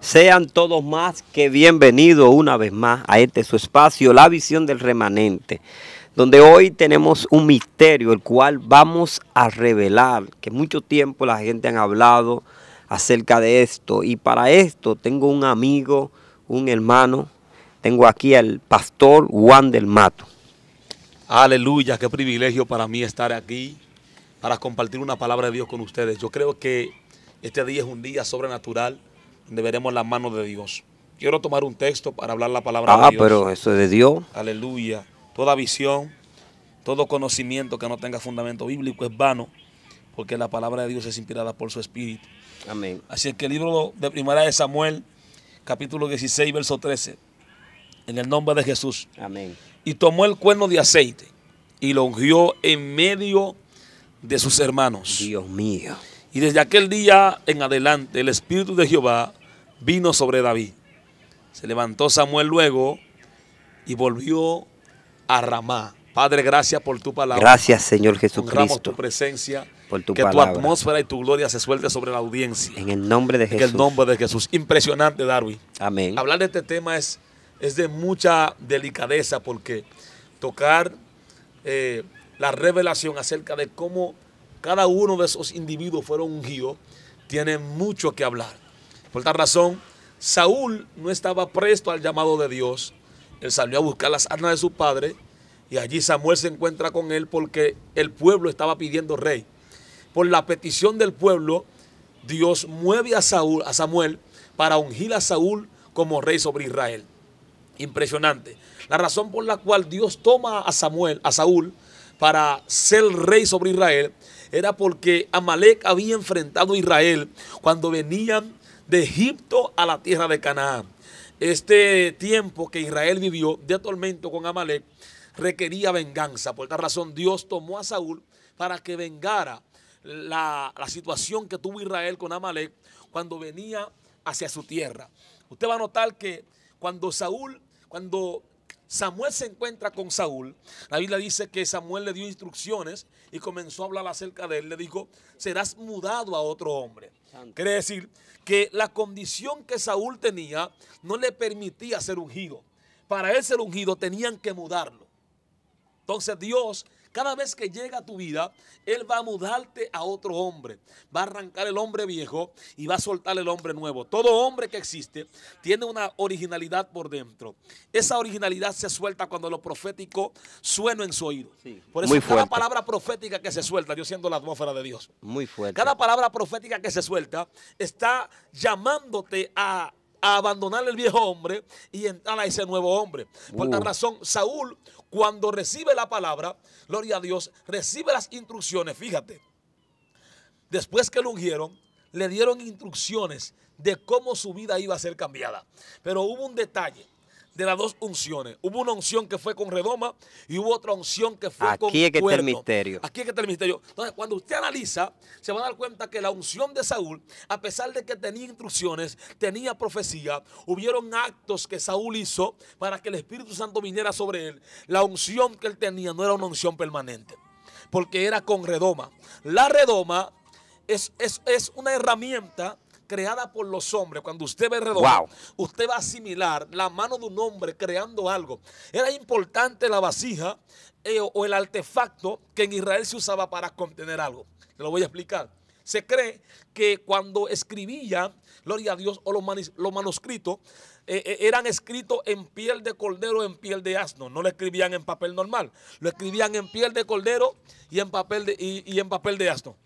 Sean todos más que bienvenidos una vez más a este su espacio, La Visión del Remanente, donde hoy tenemos un misterio, el cual vamos a revelar, que mucho tiempo la gente han hablado acerca de esto, y para esto tengo un amigo, un hermano, tengo aquí al pastor Juan del Mato. Aleluya, qué privilegio para mí estar aquí para compartir una palabra de Dios con ustedes. Yo creo que este día es un día sobrenatural donde veremos la mano de Dios. Quiero tomar un texto para hablar la palabra de Dios. Pero eso es de Dios. Aleluya. Toda visión, todo conocimiento que no tenga fundamento bíblico es vano, porque la palabra de Dios es inspirada por su Espíritu. Amén. Así que el libro de Primera de Samuel, capítulo 16, verso 13, en el nombre de Jesús. Amén. Y tomó el cuerno de aceite y lo ungió en medio de sus hermanos. Dios mío. Y desde aquel día en adelante el Espíritu de Jehová vino sobre David. Se levantó Samuel luego y volvió a Ramá. Padre, gracias por tu palabra. Gracias, Señor Honramos Jesucristo, tu presencia. por tu que palabra. tu atmósfera y tu gloria se suelte sobre la audiencia. En el nombre de En Jesús. el nombre de Jesús. Impresionante, Darwin. Amén. Hablar de este tema es de mucha delicadeza, porque tocar la revelación acerca de cómo cada uno de esos individuos fueron ungidos tiene mucho que hablar. Por tal razón, Saúl no estaba presto al llamado de Dios. Él salió a buscar las armas de su padre y allí Samuel se encuentra con él porque el pueblo estaba pidiendo rey. Por la petición del pueblo, Dios mueve a Samuel para ungir a Saúl como rey sobre Israel. Impresionante. La razón por la cual Dios toma a Saúl para ser rey sobre Israel, era porque Amalek había enfrentado a Israel cuando venían de Egipto a la tierra de Canaán. Este tiempo que Israel vivió de tormento con Amalek requería venganza. Por tal razón Dios tomó a Saúl para que vengara la situación que tuvo Israel con Amalek cuando venía hacia su tierra. Usted va a notar que cuando Samuel se encuentra con Saúl, la Biblia dice que Samuel le dio instrucciones y comenzó a hablar acerca de él. Le dijo: serás mudado a otro hombre. Quiere decir que la condición que Saúl tenía no le permitía ser ungido. Para él ser ungido tenían que mudarlo. Entonces Dios, cada vez que llega a tu vida, Él va a mudarte a otro hombre. Va a arrancar el hombre viejo y va a soltar el hombre nuevo. Todo hombre que existe tiene una originalidad por dentro. Esa originalidad se suelta cuando lo profético suena en su oído. Sí, por eso cada palabra profética que se suelta, yo siento la atmósfera de Dios. Muy fuerte. Cada palabra profética que se suelta está llamándote a abandonar el viejo hombre y entrar a ese nuevo hombre. Por tal razón, Saúl, cuando recibe la palabra, gloria a Dios, recibe las instrucciones. Fíjate, después que lo ungieron, le dieron instrucciones de cómo su vida iba a ser cambiada. Pero hubo un detalle de las dos unciones. Hubo una unción que fue con redoma y hubo otra unción que fue con cuerno. Aquí es que está el misterio. Aquí es que está el misterio. Entonces, cuando usted analiza, se va a dar cuenta que la unción de Saúl, a pesar de que tenía instrucciones, tenía profecía, hubieron actos que Saúl hizo para que el Espíritu Santo viniera sobre él. La unción que él tenía no era una unción permanente, porque era con redoma. La redoma es una herramienta creada por los hombres. Cuando usted ve redoma, usted va a asimilar la mano de un hombre creando algo. Era importante la vasija o el artefacto que en Israel se usaba para contener algo. Te lo voy a explicar. Se cree que cuando escribían, gloria a Dios, o los manuscritos eran escritos en piel de cordero, en piel de asno. No lo escribían en papel normal. Lo escribían en piel de cordero y en papel de asno.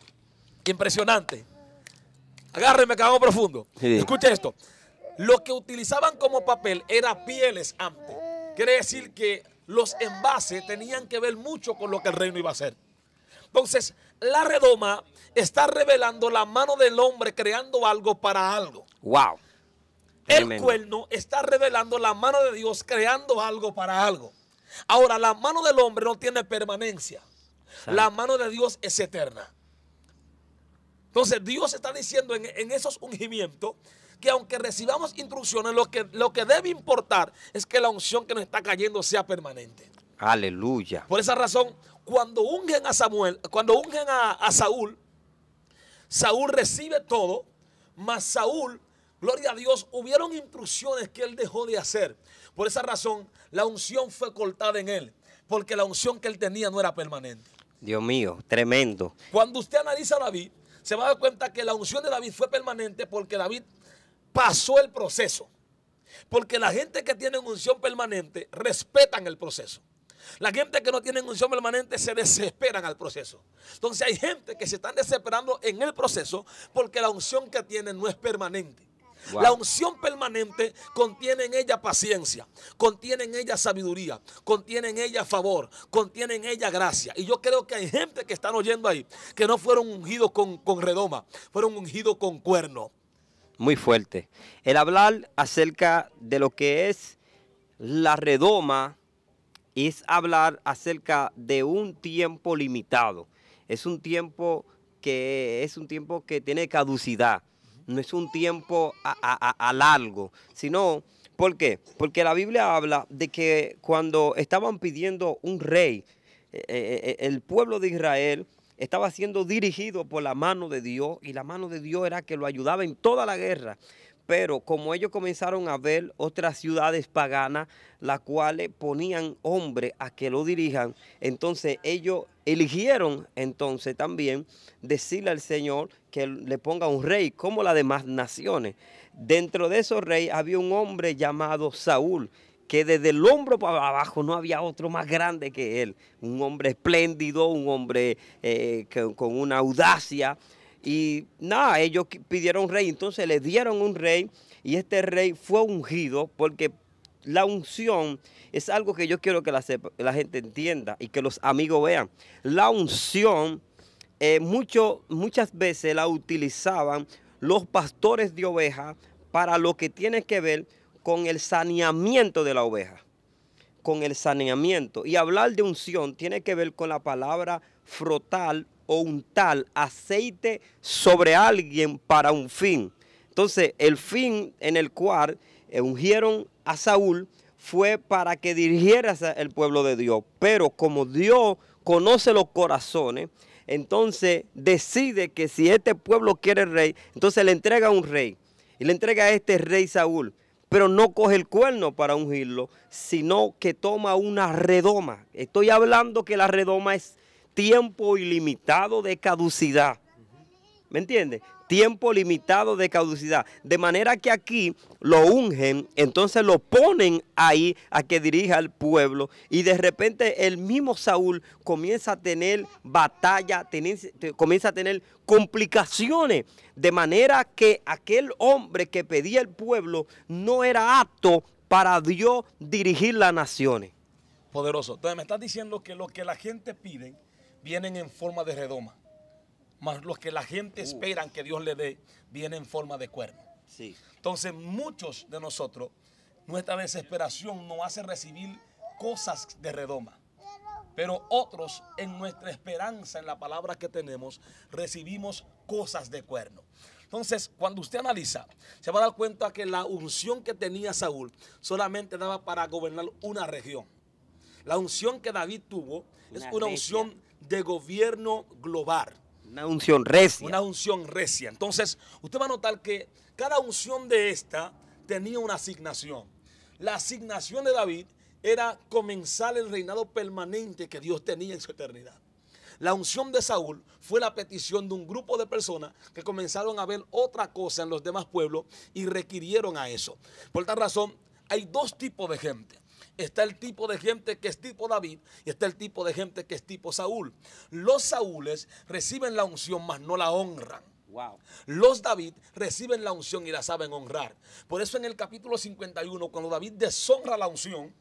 Impresionante. Agárrenme que vamos profundo. Sí. Escuche esto. Lo que utilizaban como papel era pieles antes. Quiere decir que los envases tenían que ver mucho con lo que el reino iba a hacer. Entonces, la redoma está revelando la mano del hombre creando algo para algo. Wow. El cuerno está revelando la mano de Dios creando algo para algo. Ahora, la mano del hombre no tiene permanencia. La mano de Dios es eterna. Entonces Dios está diciendo en esos ungimientos que aunque recibamos instrucciones, lo que debe importar es que la unción que nos está cayendo sea permanente. Aleluya. Por esa razón, cuando ungen a Saúl, Saúl recibe todo, mas Saúl gloria a Dios, hubieron instrucciones que él dejó de hacer. Por esa razón, la unción fue cortada en él, porque la unción que él tenía no era permanente. Dios mío, tremendo. Cuando usted analiza a David, se va a dar cuenta que la unción de David fue permanente porque David pasó el proceso. Porque la gente que tiene unción permanente respetan el proceso. La gente que no tiene unción permanente se desesperan al proceso. Entonces hay gente que se están desesperando en el proceso porque la unción que tienen no es permanente. Wow. La unción permanente contiene en ella paciencia, contiene en ella sabiduría, contiene en ella favor, contiene en ella gracia. Y yo creo que hay gente que están oyendo ahí que no fueron ungidos con redoma, fueron ungidos con cuerno. Muy fuerte. El hablar acerca de lo que es la redoma es hablar acerca de un tiempo limitado. Es un tiempo que tiene caducidad. No es un tiempo a largo, sino, ¿por qué? Porque la Biblia habla de que cuando estaban pidiendo un rey, el pueblo de Israel estaba siendo dirigido por la mano de Dios, y la mano de Dios era que lo ayudaba en toda la guerra. Pero como ellos comenzaron a ver otras ciudades paganas, las cuales ponían hombres a que lo dirijan, entonces ellos eligieron entonces también decirle al Señor que le ponga un rey como las demás naciones. Dentro de esos reyes había un hombre llamado Saúl, que desde el hombro para abajo no había otro más grande que él. Un hombre espléndido, un hombre con una audacia. Y nada, ellos pidieron un rey, entonces le dieron un rey, y este rey fue ungido, porque la unción es algo que yo quiero que la gente entienda y que los amigos vean. La unción muchas veces la utilizaban los pastores de ovejas para lo que tiene que ver con el saneamiento de la oveja. Con el saneamiento. Y hablar de unción tiene que ver con la palabra frotar o untar aceite sobre alguien para un fin. Entonces, el fin en el cual ungieron a Saúl fue para que dirigiera el pueblo de Dios. Pero como Dios conoce los corazones, entonces decide que si este pueblo quiere rey, entonces le entrega un rey. Y le entrega a este rey Saúl. Pero no coge el cuerno para ungirlo, sino que toma una redoma. Estoy hablando que la redoma es tiempo ilimitado de caducidad. ¿Me entiendes? Tiempo limitado de caducidad. De manera que aquí lo ungen, entonces lo ponen ahí a que dirija al pueblo. Y de repente el mismo Saúl comienza a tener batalla, comienza a tener complicaciones. De manera que aquel hombre que pedía el pueblo no era apto para Dios dirigir las naciones. Poderoso. Entonces me estás diciendo que lo que la gente pide vienen en forma de redoma. Más lo que la gente espera que Dios le dé, viene en forma de cuerno. Sí. Entonces, muchos de nosotros, nuestra desesperación nos hace recibir cosas de redoma. Pero otros, en nuestra esperanza, en la palabra que tenemos, recibimos cosas de cuerno. Entonces, cuando usted analiza, se va a dar cuenta que la unción que tenía Saúl solamente daba para gobernar una región. La unción que David tuvo es una unción de gobierno global. Una unción recia. Una unción recia. Entonces, usted va a notar que cada unción de esta tenía una asignación. La asignación de David era comenzar el reinado permanente que Dios tenía en su eternidad. La unción de Saúl fue la petición de un grupo de personas que comenzaron a ver otra cosa en los demás pueblos y requirieron a eso. Por tal razón, hay dos tipos de gente. Está el tipo de gente que es tipo David y está el tipo de gente que es tipo Saúl. Los Saúles reciben la unción, mas no la honran. Wow. Los David reciben la unción y la saben honrar. Por eso en el capítulo 51, cuando David deshonra la unción,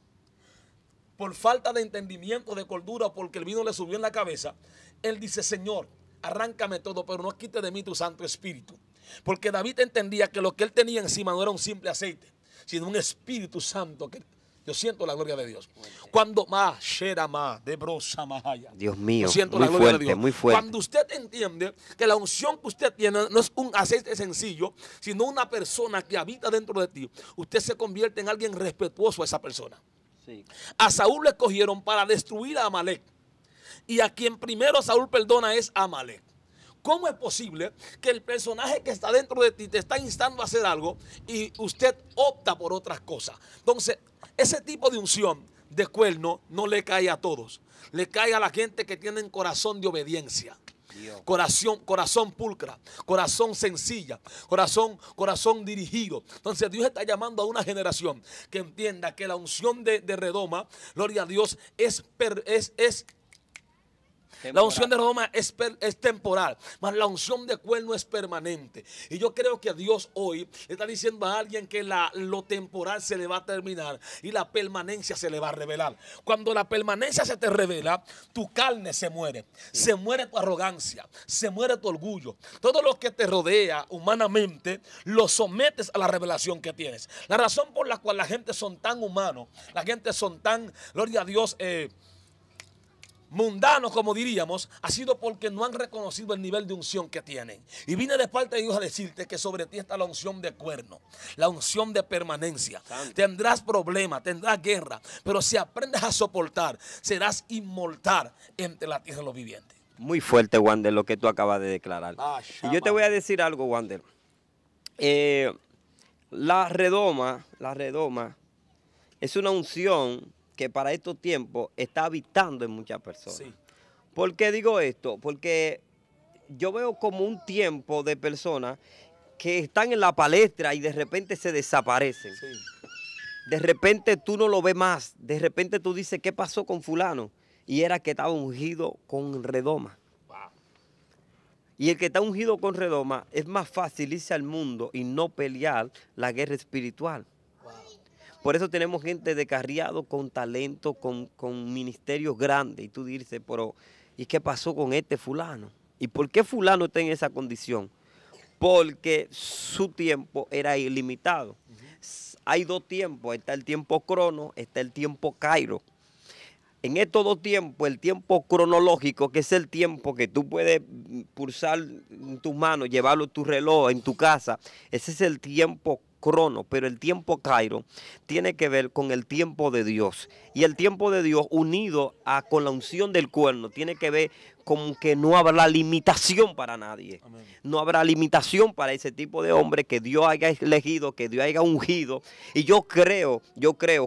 por falta de entendimiento, de cordura, porque el vino le subió en la cabeza, él dice: Señor, arráncame todo, pero no quite de mí tu Santo Espíritu. Porque David entendía que lo que él tenía encima no era un simple aceite, sino un Espíritu Santo que... Yo siento la gloria de Dios. Cuando Dios mío, yo siento muy la gloria fuerte, de Dios. muy fuerte. Cuando usted entiende que la unción que usted tiene no es un aceite sencillo, sino una persona que habita dentro de ti, usted se convierte en alguien respetuoso a esa persona. Sí. A Saúl le escogieron para destruir a Amalek. Y a quien primero Saúl perdona es a Amalek. ¿Cómo es posible que el personaje que está dentro de ti te está instando a hacer algo y usted opta por otras cosas? Entonces, ese tipo de unción de cuerno no le cae a todos. Le cae a la gente que tiene corazón de obediencia. Corazón pulcra, corazón sencilla, corazón dirigido. Entonces Dios está llamando a una generación que entienda que la unción de redoma, gloria a Dios, la unción de redoma es temporal, mas la unción de cuerno es permanente. Y yo creo que Dios hoy está diciendo a alguien que lo temporal se le va a terminar y la permanencia se le va a revelar. Cuando la permanencia se te revela, tu carne se muere. Se muere tu arrogancia, se muere tu orgullo. Todo lo que te rodea humanamente lo sometes a la revelación que tienes. La razón por la cual la gente son tan humanos, la gente son tan, gloria a Dios, mundanos, como diríamos, ha sido porque no han reconocido el nivel de unción que tienen. Y vine de parte de Dios a decirte que sobre ti está la unción de cuerno, la unción de permanencia. Santo. Tendrás problemas, tendrás guerra, pero si aprendes a soportar, serás inmortal entre la tierra y los vivientes. Muy fuerte, Wander, lo que tú acabas de declarar. Y yo te voy a decir algo, Wander. La redoma es una unción que para estos tiempos está habitando en muchas personas. Sí. ¿Por qué digo esto? Porque yo veo como un tiempo de personas que están en la palestra y de repente se desaparecen. Sí. De repente tú no lo ves más. De repente tú dices, ¿qué pasó con fulano? Y era que estaba ungido con redoma. Wow. Y el que está ungido con redoma es más fácil irse al mundo y no pelear la guerra espiritual. Por eso tenemos gente descarriado con talento, con ministerios grandes. Y tú dices, pero ¿y qué pasó con este fulano? ¿Y por qué fulano está en esa condición? Porque su tiempo era ilimitado. Hay dos tiempos, está el tiempo crono, está el tiempo cairo. En estos dos tiempos, el tiempo cronológico, que es el tiempo que tú puedes pulsar en tus manos, llevarlo en tu reloj, en tu casa, ese es el tiempo crono, pero el tiempo cairo tiene que ver con el tiempo de Dios. Y el tiempo de Dios unido con la unción del cuerno tiene que ver con que no habrá limitación para nadie. Amén. No habrá limitación para ese tipo de hombre que Dios haya elegido, que Dios haya ungido. Y yo creo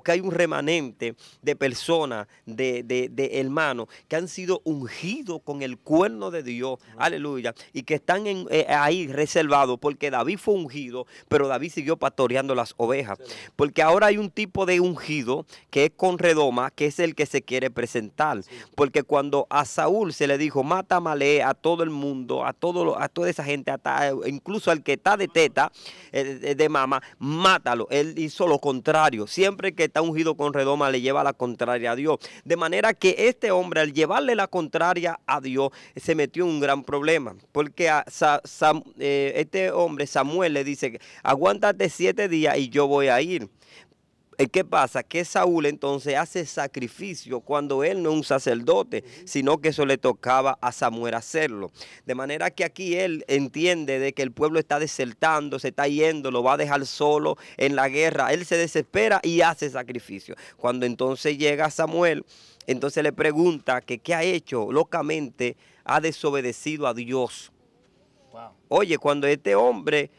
que hay un remanente de personas, de hermanos que han sido ungidos con el cuerno de Dios. Amén. Aleluya. Y que están ahí reservados porque David fue ungido, pero David siguió pastoreando las ovejas. Sí. Porque ahora hay un tipo de ungido que es con redoma, que es el que se quiere presentar. Sí. Porque cuando a Saúl se le dijo, mata a Malé, a todo el mundo, a toda esa gente, incluso al que está de teta, de mama, mátalo. Él hizo lo contrario. Siempre que está ungido con redoma le lleva la contraria a Dios. De manera que este hombre, al llevarle la contraria a Dios, se metió en un gran problema. Porque este hombre, Samuel, le dice, aguántate 7 días y yo voy a ir. ¿Qué pasa? Que Saúl entonces hace sacrificio cuando él no es un sacerdote, sino que eso le tocaba a Samuel hacerlo. De manera que aquí él entiende de que el pueblo está desertando, se está yendo, lo va a dejar solo en la guerra. Él se desespera y hace sacrificio. Cuando entonces llega Samuel, entonces le pregunta que qué ha hecho. Locamente ha desobedecido a Dios. Wow. Oye, cuando este hombre...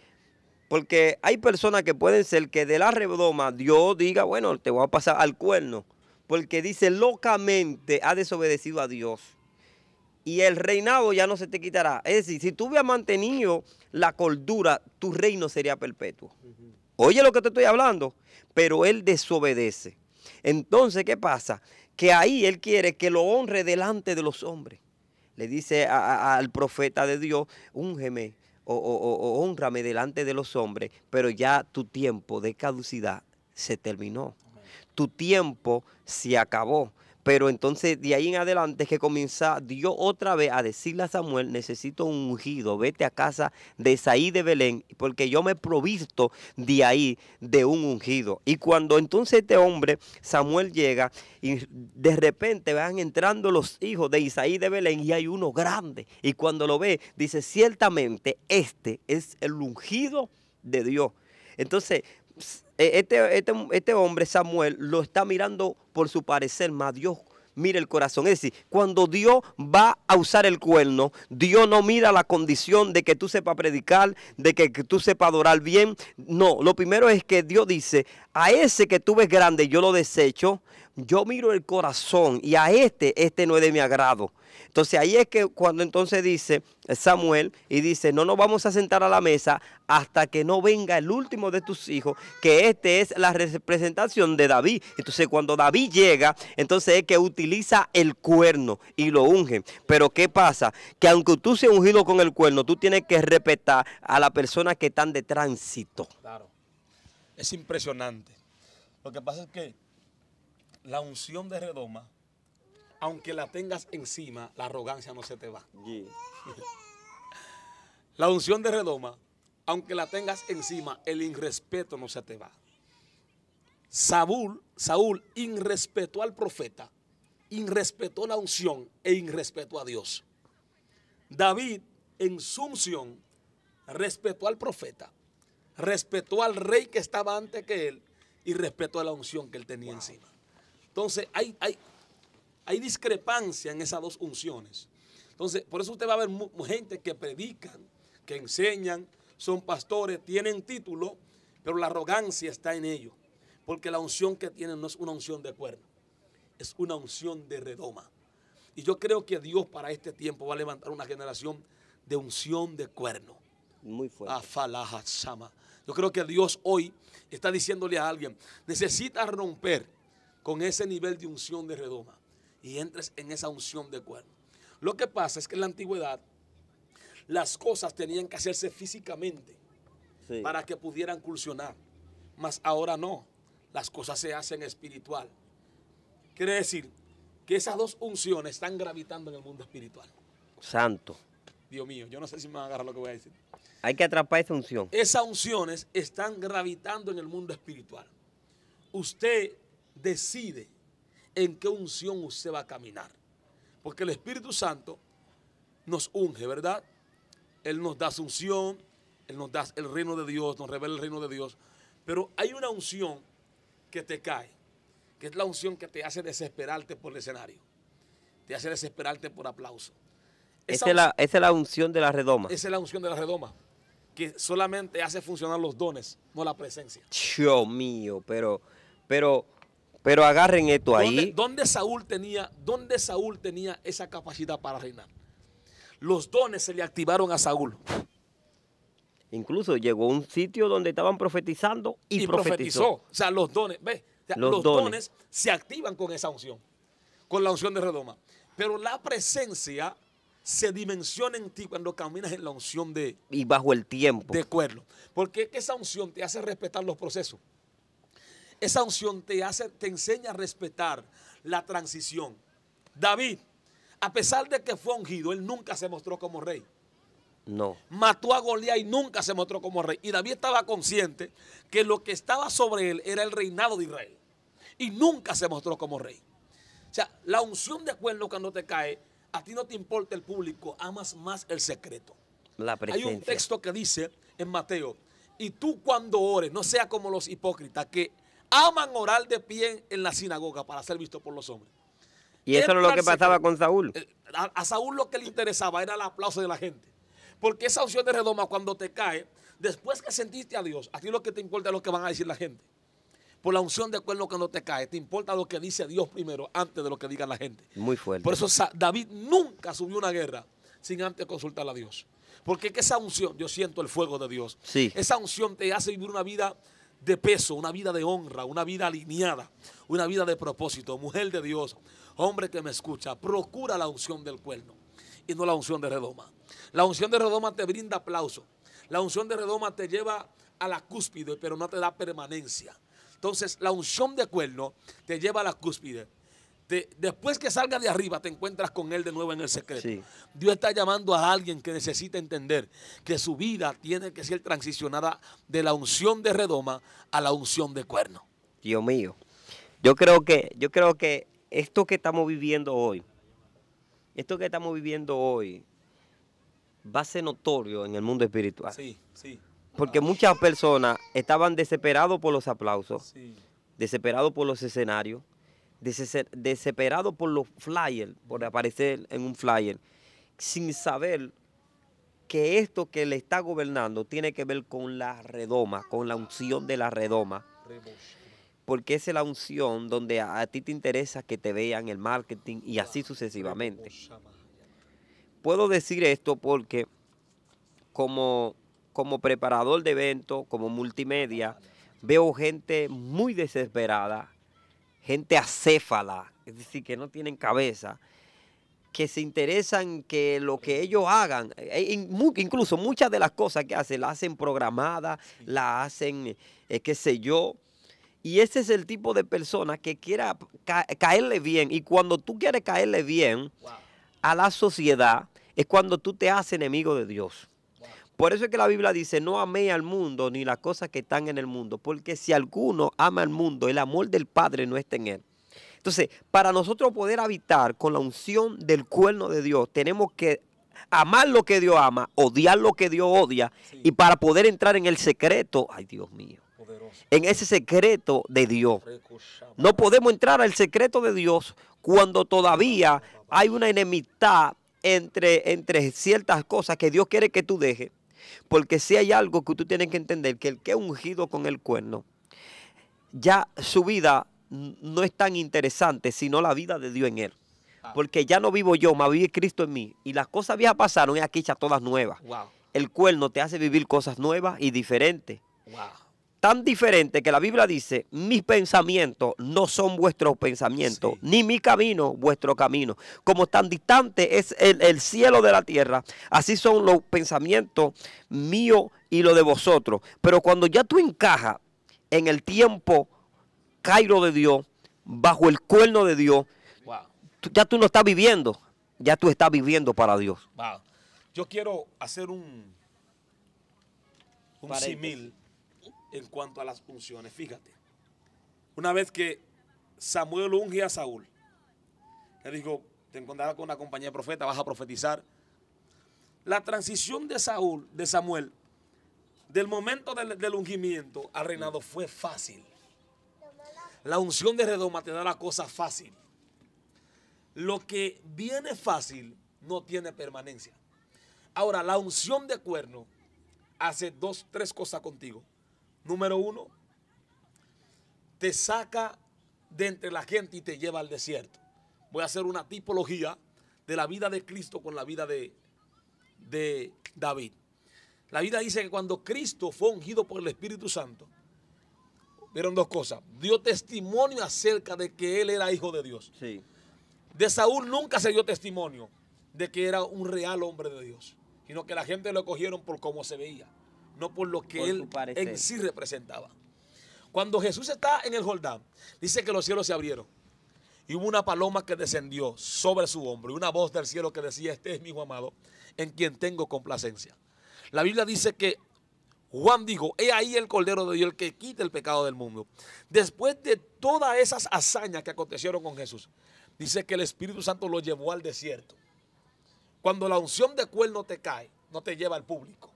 Porque hay personas que pueden ser que de la redoma Dios diga, bueno, te voy a pasar al cuerno. Porque dice, locamente ha desobedecido a Dios. Y el reinado ya no se te quitará. Es decir, si tú hubieras mantenido la cordura, tu reino sería perpetuo. Oye lo que te estoy hablando. Pero él desobedece. Entonces, ¿qué pasa? Que ahí él quiere que lo honre delante de los hombres. Le dice al profeta de Dios, úngeme. O hónrame delante de los hombres, pero ya tu tiempo de caducidad se terminó. Amén. Tu tiempo se acabó. Pero entonces de ahí en adelante es que comienza Dios otra vez a decirle a Samuel, necesito un ungido, vete a casa de Isaí de Belén, porque yo me he provisto de ahí de un ungido. Y cuando entonces este hombre, Samuel llega y de repente van entrando los hijos de Isaí de Belén y hay uno grande. Y cuando lo ve, dice, ciertamente este es el ungido de Dios. Entonces, este hombre, Samuel, lo está mirando por su parecer, más Dios mira el corazón. Es decir, cuando Dios va a usar el cuerno, Dios no mira la condición de que tú sepas predicar, de que tú sepas adorar bien. No, lo primero es que Dios dice, a ese que tú ves grande yo lo desecho, yo miro el corazón y a este no es de mi agrado. Entonces ahí es que cuando entonces dice Samuel y dice, no nos vamos a sentar a la mesa hasta que no venga el último de tus hijos, que este es la representación de David. Entonces cuando David llega, entonces es que utiliza el cuerno y lo unge. Pero ¿qué pasa? Que aunque tú seas ungido con el cuerno, tú tienes que respetar a las personas que están de tránsito. Claro. Es impresionante. Lo que pasa es que la unción de redoma, aunque la tengas encima, la arrogancia no se te va. Yeah. La unción de redoma, aunque la tengas encima, el irrespeto no se te va. Saúl irrespetó al profeta, irrespetó la unción e irrespetó a Dios. David, en su unción, respetó al profeta, respetó al rey que estaba antes que él y respetó a la unción que él tenía encima. Entonces, hay discrepancia en esas dos unciones. Entonces, por eso usted va a ver gente que predican, que enseñan, son pastores, tienen título, pero la arrogancia está en ellos. Porque la unción que tienen no es una unción de cuerno, es una unción de redoma. Y yo creo que Dios para este tiempo va a levantar una generación de unción de cuerno. Muy fuerte. Yo creo que Dios hoy está diciéndole a alguien, necesitas romper con ese nivel de unción de redoma y entres en esa unción de cuerno. Lo que pasa es que en la antigüedad las cosas tenían que hacerse físicamente para que pudieran incursionar, mas ahora no, las cosas se hacen espiritual. Quiere decir que esas dos unciones están gravitando en el mundo espiritual. Santo. Dios mío, yo no sé si me van a agarrar lo que voy a decir. Hay que atrapar esa unción. Esas unciones están gravitando en el mundo espiritual. Usted decide en qué unción usted va a caminar. Porque el Espíritu Santo nos unge, ¿verdad? Él nos da su unción, Él nos da el reino de Dios, nos revela el reino de Dios. Pero hay una unción que te cae, que es la unción que te hace desesperarte por el escenario. Te hace desesperarte por aplauso. Esa es la unción de la redoma. Esa es la unción de la redoma, que solamente hace funcionar los dones, no la presencia. Dios mío, pero agarren esto ahí. ¿Dónde Saúl tenía esa capacidad para reinar? Los dones se le activaron a Saúl. Incluso llegó a un sitio donde estaban profetizando y profetizó. O sea, los dones, ¿ves? O sea, los dones se activan con esa unción, con la unción de redoma. Pero la presencia se dimensiona en ti cuando caminas en la unción de... Y bajo el tiempo. De cuerno. Porque esa unción te hace respetar los procesos. Esa unción te enseña a respetar la transición. David, a pesar de que fue ungido, él nunca se mostró como rey. No. Mató a Goliat y nunca se mostró como rey. Y David estaba consciente que lo que estaba sobre él era el reinado de Israel. Y nunca se mostró como rey. O sea, la unción de cuerno cuando te cae, a ti no te importa el público, amas más el secreto. La presencia. Hay un texto que dice en Mateo, y tú cuando ores, no sea como los hipócritas que aman orar de pie en la sinagoga para ser visto por los hombres. Y eso es lo que pasaba con Saúl. A Saúl lo que le interesaba era el aplauso de la gente. Porque esa unción de redoma cuando te cae, después que sentiste a Dios, a ti lo que te importa es lo que van a decir la gente. Por la unción de cuerno cuando te cae, te importa lo que dice Dios primero antes de lo que diga la gente. Muy fuerte. Por eso David nunca subió una guerra sin antes consultar a Dios. Porque que esa unción, yo siento el fuego de Dios. Sí. Esa unción te hace vivir una vida de peso, una vida de honra, una vida alineada, una vida de propósito. Mujer de Dios, hombre que me escucha, procura la unción del cuerno y no la unción de redoma. La unción de redoma te brinda aplauso. La unción de redoma te lleva a la cúspide, pero no te da permanencia. Entonces, la unción de cuerno te lleva a la cúspide. Después que salgas de arriba, te encuentras con Él de nuevo en el secreto. Sí. Dios está llamando a alguien que necesita entender que su vida tiene que ser transicionada de la unción de redoma a la unción de cuerno. Dios mío. Yo creo que esto que estamos viviendo hoy, va a ser notorio en el mundo espiritual. Sí, sí. Porque muchas personas estaban desesperados por los aplausos, Sí. desesperados por los escenarios, desesperado por los flyers, por aparecer en un flyer, sin saber que esto que le está gobernando tiene que ver con la redoma, con la unción de la redoma. Porque esa es la unción donde a ti te interesa que te vean el marketing y así sucesivamente. Puedo decir esto porque como preparador de eventos, como multimedia, veo gente muy desesperada, gente acéfala, es decir, que no tienen cabeza, que se interesan que lo que ellos hagan, incluso muchas de las cosas que hacen, las hacen programadas, las hacen, qué sé yo. Y ese es el tipo de persona que quiera caerle bien. Y cuando tú quieres caerle bien a la sociedad, es cuando tú te haces enemigo de Dios. Por eso es que la Biblia dice, no améis al mundo ni las cosas que están en el mundo. Porque si alguno ama al mundo, el amor del Padre no está en él. Entonces, para nosotros poder habitar con la unción del cuerno de Dios, tenemos que amar lo que Dios ama, odiar lo que Dios odia. Sí. Y para poder entrar en el secreto, ay Dios mío, poderoso, en ese secreto de Dios. No podemos entrar al secreto de Dios cuando todavía hay una enemistad entre ciertas cosas que Dios quiere que tú dejes. Porque si hay algo que tú tienes que entender, que el que es ungido con el cuerno, ya su vida no es tan interesante, sino la vida de Dios en él. Porque ya no vivo yo, más vive Cristo en mí. Y las cosas viejas pasaron y aquí ya todas nuevas. Wow. El cuerno te hace vivir cosas nuevas y diferentes. Wow. Tan diferentes que la Biblia dice, mis pensamientos no son vuestros pensamientos, sí, ni mi camino vuestro camino. Como tan distante es el cielo de la tierra, así son los pensamientos míos y los de vosotros. Pero cuando ya tú encajas en el tiempo Cairo de Dios, bajo el cuerno de Dios, wow, ya tú no estás viviendo, ya tú estás viviendo para Dios. Wow. Yo quiero hacer un símil en cuanto a las unciones. Fíjate, una vez que Samuel unge a Saúl, le dijo, te encontrarás con una compañía de profetas, vas a profetizar. La transición de Samuel, del momento del ungimiento al reinado fue fácil. La unción de redoma te da la cosa fácil. Lo que viene fácil no tiene permanencia. Ahora, la unción de cuerno hace tres cosas contigo. Número uno, te saca de entre la gente y te lleva al desierto. Voy a hacer una tipología de la vida de Cristo con la vida de David. La Biblia dice que cuando Cristo fue ungido por el Espíritu Santo, vieron dos cosas. Dio testimonio acerca de que él era hijo de Dios. Sí. De Saúl nunca se dio testimonio de que era un real hombre de Dios, sino que la gente lo cogieron por cómo se veía, no por lo que él en sí representaba. Cuando Jesús está en el Jordán, dice que los cielos se abrieron y hubo una paloma que descendió sobre su hombro y una voz del cielo que decía, este es mi hijo amado, en quien tengo complacencia. La Biblia dice que Juan dijo, he ahí el Cordero de Dios, el que quita el pecado del mundo. Después de todas esas hazañas que acontecieron con Jesús, dice que el Espíritu Santo lo llevó al desierto. Cuando la unción de cuerno te cae, no te lleva al público,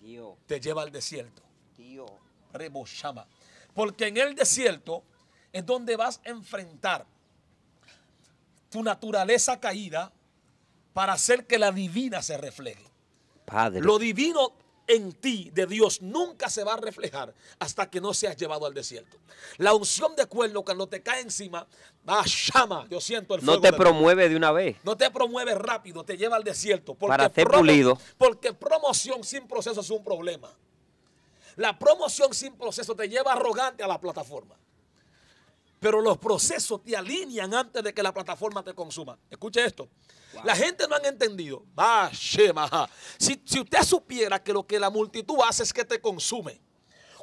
Dios, te lleva al desierto. Dios. Reboshama. Porque en el desierto es donde vas a enfrentar tu naturaleza caída para hacer que la divina se refleje. Padre. Lo divino en ti de Dios nunca se va a reflejar hasta que no seas llevado al desierto. La unción de cuerno cuando te cae encima, llama, yo siento el fuego. No te promueve de una vez. No te promueve rápido, te lleva al desierto. Para ser pulido. Porque promoción sin proceso es un problema. La promoción sin proceso te lleva arrogante a la plataforma. Pero los procesos te alinean antes de que la plataforma te consuma. Escuche esto. Wow. La gente no han entendido. Si usted supiera que lo que la multitud hace es que te consume.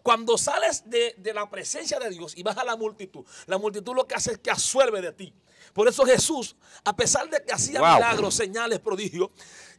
Cuando sales de la presencia de Dios y vas a la multitud lo que hace es que absuelve de ti. Por eso Jesús, a pesar de que hacía milagros, señales, prodigios,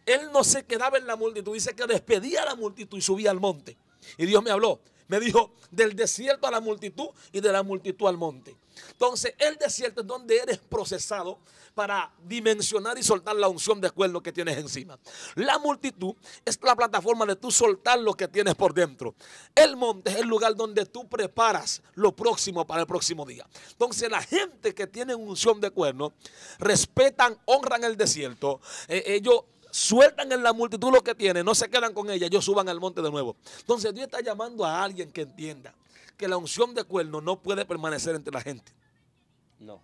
él no se quedaba en la multitud. Dice que despedía a la multitud y subía al monte. Y Dios me habló. Me dijo, del desierto a la multitud y de la multitud al monte. Entonces, el desierto es donde eres procesado para dimensionar y soltar la unción de cuerno que tienes encima. La multitud es la plataforma de tú soltar lo que tienes por dentro. El monte es el lugar donde tú preparas lo próximo para el próximo día. Entonces, la gente que tiene unción de cuerno respetan, honran el desierto. Ellos sueltan en la multitud lo que tienen, no se quedan con ella, ellos suban al monte de nuevo. Entonces Dios está llamando a alguien que entienda que la unción de cuerno no puede permanecer entre la gente. No.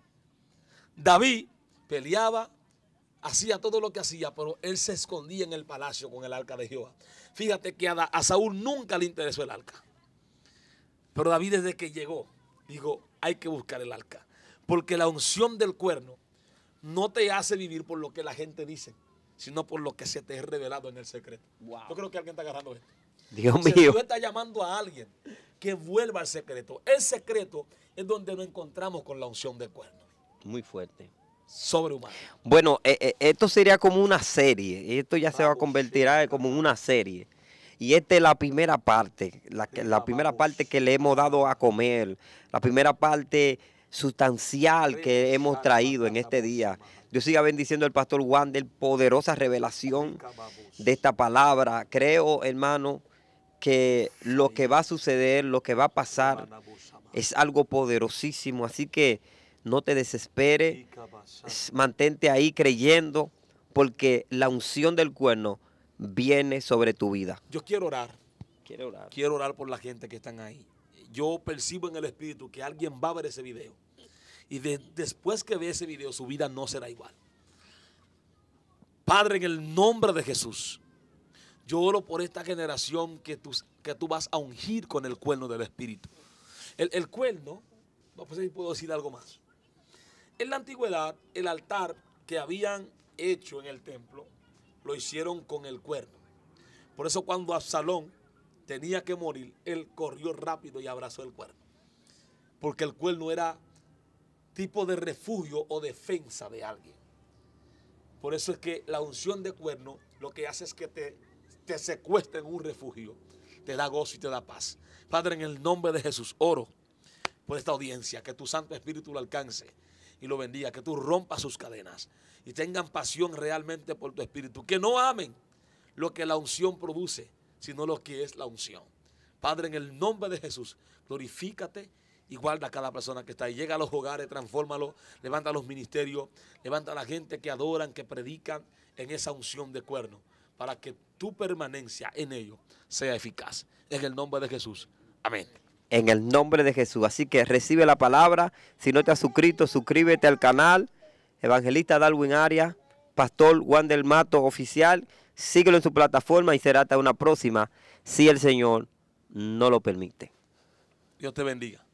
David peleaba, hacía todo lo que hacía, pero él se escondía en el palacio con el arca de Jehová. Fíjate que a Saúl nunca le interesó el arca. Pero David, desde que llegó, dijo, hay que buscar el arca. Porque la unción del cuerno no te hace vivir por lo que la gente dice, sino por lo que se te es revelado en el secreto. Wow. Yo creo que alguien está agarrando esto. Dios Entonces, mío. Dios está llamando a alguien que vuelva al secreto. El secreto es donde nos encontramos con la unción del cuerno. Muy fuerte. Sobrehumano. Bueno, esto sería como una serie. Esto ya se va a convertir como en una serie. Y esta es la primera parte, la primera parte que le hemos dado a comer, la primera parte sustancial que hemos traído en este día. Dios siga bendiciendo al pastor Wander, poderosa revelación de esta palabra. Creo, hermano, que lo que va a suceder, lo que va a pasar, es algo poderosísimo. Así que no te desesperes, mantente ahí creyendo, porque la unción del cuerno viene sobre tu vida. Yo quiero orar. Quiero orar. Quiero orar por la gente que están ahí. Yo percibo en el espíritu que alguien va a ver ese video. Y después que ve ese video, su vida no será igual. Padre, en el nombre de Jesús, yo oro por esta generación que tú vas a ungir con el cuerno del espíritu. El cuerno, no sé si puedo decir algo más. En la antigüedad, el altar que habían hecho en el templo, lo hicieron con el cuerno. Por eso cuando Absalón tenía que morir, él corrió rápido y abrazó el cuerno. Porque el cuerno era tipo de refugio o defensa de alguien. Por eso es que la unción de cuerno lo que hace es que te secuestra en un refugio, te da gozo y te da paz. Padre, en el nombre de Jesús, oro por esta audiencia, que tu Santo Espíritu lo alcance y lo bendiga, que tú rompas sus cadenas y tengan pasión realmente por tu Espíritu, que no amen lo que la unción produce, sino lo que es la unción. Padre, en el nombre de Jesús, glorifícate y guarda a cada persona que está ahí. Llega a los hogares, transfórmalo, levanta los ministerios, levanta a la gente que adoran, que predican en esa unción de cuerno, para que tu permanencia en ello sea eficaz. En el nombre de Jesús. Amén. En el nombre de Jesús. Así que recibe la palabra. Si no te has suscrito, suscríbete al canal. Evangelista Darwin Arias, Pastor Wander Mato Oficial. Síguelo en su plataforma y será hasta una próxima, si el Señor no lo permite. Dios te bendiga.